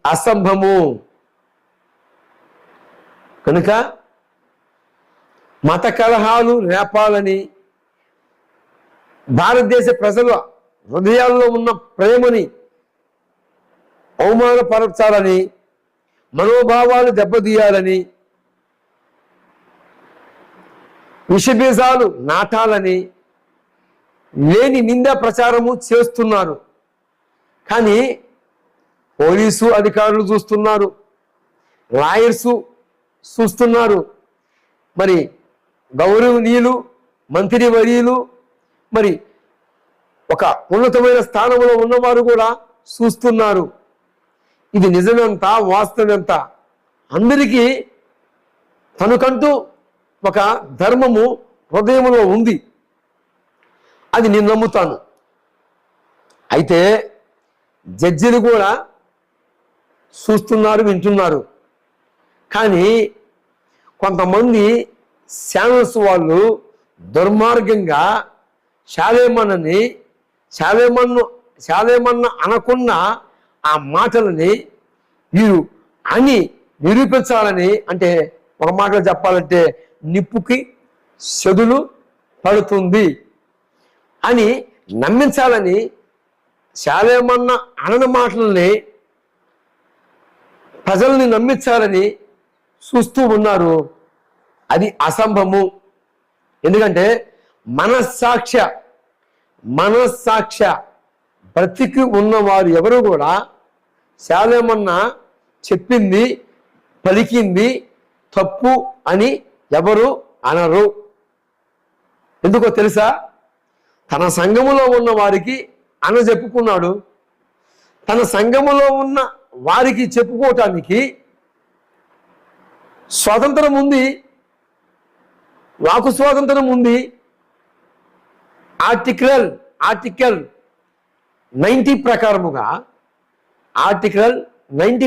అసంభము. కనుక మత కలహాలు రేపాలని, భారతదేశ ప్రజల హృదయాల్లో ఉన్న ప్రేమని అవమానపరచాలని, మనోభావాలు దెబ్బతీయాలని, విషబీజాలు నాటాలని లేని నిందా ప్రచారము చేస్తున్నారు. కానీ పోలీసు అధికారులు చూస్తున్నారు, లాయర్సు చూస్తున్నారు, మరి గౌరవనీయులు మంత్రివర్యులు, మరి ఒక ఉన్నతమైన స్థానంలో ఉన్నవారు కూడా చూస్తున్నారు. ఇది నిజమెంత వాస్తవమెంత అందరికీ తనకంటూ ఒక ధర్మము హృదయంలో ఉంది, అది నేను నమ్ముతాను. అయితే జడ్జిలు కూడా చూస్తున్నారు, వింటున్నారు. కానీ కొంతమంది ఛానల్స్ వాళ్ళు దుర్మార్గంగా శాలేమన్న అనకున్న ఆ మాటలని వీరు అని నిరూపించాలని, అంటే ఒక మాటలో చెప్పాలంటే నిప్పుకి చెదులు పడుతుంది అని నమ్మించాలని శాలేమన్న అనని మాటలని ప్రజల్ని నమ్మించాలని చూస్తూ ఉన్నారు. అది అసంభవము. ఎందుకంటే మనస్సాక్ష బ్రతికి ఉన్నవారు ఎవరు కూడా శాలేమన్న చెప్పింది పలికింది తప్పు అని ఎవరు అనరు. ఎందుకో తెలుసా? తన సంఘములో ఉన్న వారికి చెప్పుకున్నాడు. తన సంఘములో ఉన్న వారికి చెప్పుకోవటానికి స్వాతంత్రం ఉంది, వాకు స్వాతంత్రం ఉంది. ఆర్టికల్ 90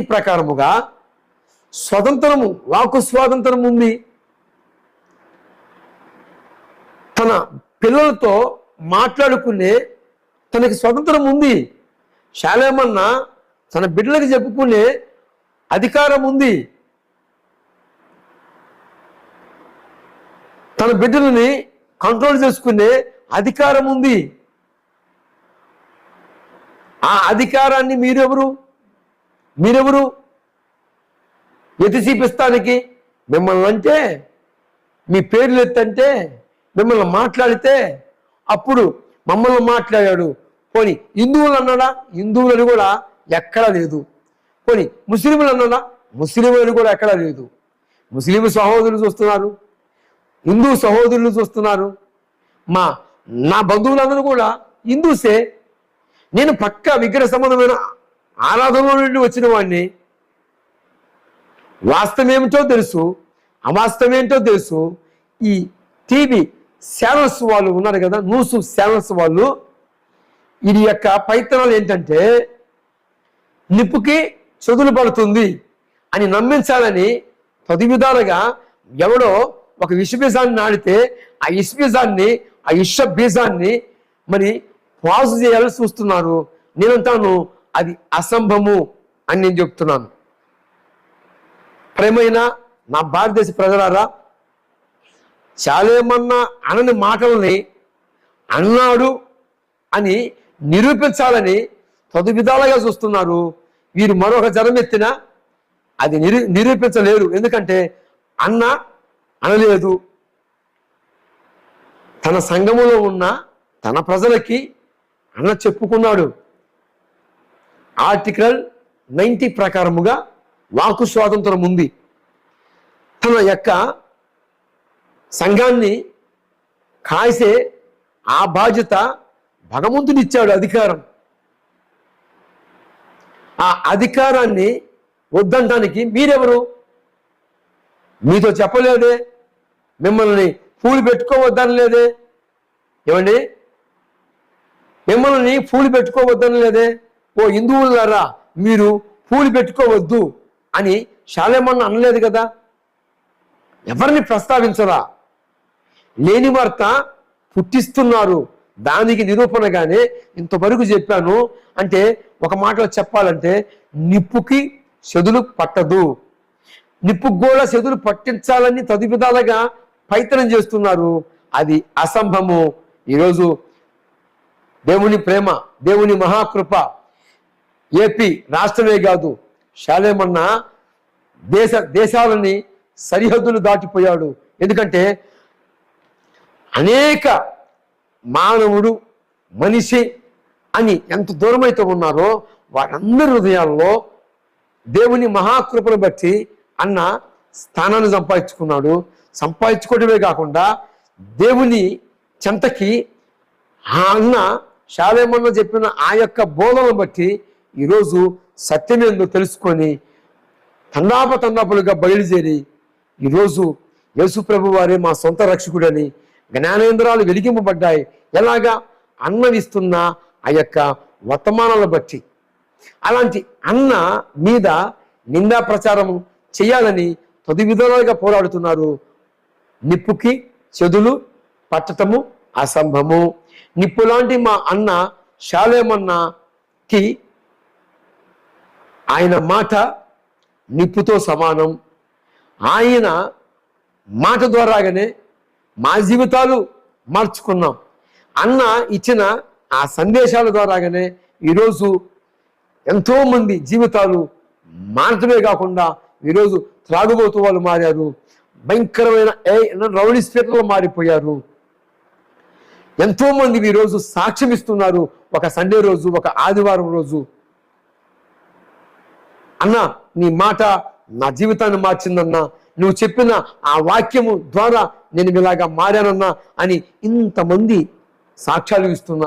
ప్రకారముగా స్వతంత్రము, వాకు స్వాతంత్రం ఉంది. తన పిల్లలతో మాట్లాడుకునే తనకి స్వతంత్రం ఉంది. శాలేమన్న తన బిడ్డలకు చెప్పుకునే అధికారం ఉంది. తన బిడ్డలని కంట్రోల్ చేసుకునే అధికారం ఉంది. ఆ అధికారాన్ని మీరెవరు ఎత్తి చూపిస్తానికి? మిమ్మల్ని అంటే, మీ పేర్లు ఎత్తంటే, మిమ్మల్ని మాట్లాడితే అప్పుడు మమ్మల్ని మాట్లాడాడు. పోనీ హిందువులు అన్నాడా? హిందువులని కూడా ఎక్కడా లేదు. పోనీ ముస్లింలు అన్నాడా? ముస్లింలని కూడా ఎక్కడా లేదు. ముస్లిం సహోదరులు చూస్తున్నారు, హిందూ సహోదరులు చూస్తున్నారు. నా బంధువులందరూ కూడా హిందూసే. నేను పక్కా విగ్రహ సంబంధమైన ఆరాధనలో నుండి వచ్చిన వాడిని. వాస్తవమేమిటో తెలుసు, అవాస్తవమేంటో తెలుసు. ఈ టీవీ ఛానల్స్ వాళ్ళు ఉన్నారు కదా, న్యూస్ ఛానల్స్ వాళ్ళు, ఇది యొక్క పైతనాలు ఏంటంటే నిప్పుకి చెదులు పడుతుంది అని నమ్మించాలని పది విధాలుగా ఎవడో ఒక విషబీజాన్ని నాడితే ఆ విష బీజాన్ని మరి పాజు చేయాలని చూస్తున్నారు. నేనంటాను అది అసంభవము అని నేను చెప్తున్నాను. ప్రేమైన నా భారతదేశ ప్రజలారా, శాలేమన్న అనని మాటల్ని అన్నాడు అని నిరూపించాలని పది విధాలుగా చూస్తున్నారు. వీరు మరొక జనం ఎత్తినా అది నిరూపించలేరు. ఎందుకంటే అనలేదు. తన సంఘములో ఉన్న తన ప్రజలకి చెప్పుకున్నాడు. ఆర్టికల్ 90 ప్రకారముగా వాకు స్వాతంత్రం ఉంది. తన యొక్క సంఘాన్ని కాసే ఆ బాధ్యత భగవంతుడిచ్చాడు. అధికారం, ఆ అధికారాన్ని వద్దంటానికి మీరెవరు? మీతో చెప్పలేదే, మిమ్మల్ని పూలు పెట్టుకోవద్దని లేదే. ఏమండి, మిమ్మల్ని పూలు పెట్టుకోవద్దని లేదే. ఓ హిందువులారా, మీరు పూలు పెట్టుకోవద్దు అని శాలేమన్న అనలేదు కదా. ఎవరిని ప్రస్తావించరా? లేని వార్త పుట్టిస్తున్నారు. దానికి నిరూపణగానే ఇంతవరకు చెప్పాను. అంటే ఒక మాటలో చెప్పాలంటే నిప్పుకి చెదులు పట్టదు. నిప్పుకు కూడా చెదులు పట్టించాలని తదువిధాలుగా ప్రయత్నం చేస్తున్నారు. అది అసంభవము. ఈరోజు దేవుని ప్రేమ, దేవుని మహాకృప ఏపీ రాష్ట్రమే కాదు, శాలేమన్న దేశాలని సరిహద్దులు దాటిపోయాడు. ఎందుకంటే అనేక మానవుడు మనిషి అని ఎంత దూరమైతే ఉన్నారో వారందరి హృదయాల్లో దేవుని మహాకృపను బట్టి అన్న స్థానాన్ని సంపాదించుకోవడమే కాకుండా దేవుని చెంతకి ఆ అన్న శాలేమన్న చెప్పిన ఆ యొక్క బోధనను బట్టి ఈరోజు సత్యమేందో తెలుసుకొని తండాపలుగా బయలుదేరి ఈరోజు యేసు ప్రభు వారే మా సొంత రక్షకుడని జ్ఞానేంద్రాలు వెలిగింపబడ్డాయి. ఎలాగా? అన్నవిస్తున్న ఆ యొక్క వర్తమానాలను బట్టి. అలాంటి అన్న మీద నిందా ప్రచారం చేయాలని తొది విధాలుగా పోరాడుతున్నారు. నిప్పుకి చెదులు పట్టటము అసంభవము. నిప్పు లాంటి మా అన్న శాలేమన్నకి ఆయన మాట నిప్పుతో సమానం. ఆయన మాట ద్వారాగానే మా జీవితాలు మార్చుకున్నాం. అన్న ఇచ్చిన ఆ సందేశాల ద్వారాగానే ఈరోజు ఎంతోమంది జీవితాలు మారటమే కాకుండా ఈరోజు త్రాగుబోతు వాళ్ళు మారారు. భయంకరమైన రౌడీ స్పీకర్లు మారిపోయారు. ఎంతోమంది ఈరోజు సాక్ష్యం ఇస్తున్నారు. ఒక సండే రోజు, ఒక ఆదివారం రోజు, అన్న నీ మాట నా జీవితాన్ని మార్చిందన్నా, నువ్వు చెప్పిన ఆ వాక్యము ద్వారా నేను ఇలాగా మారానన్నా అని ఇంతమంది సాక్ష్యాలు ఇస్తున్నారు.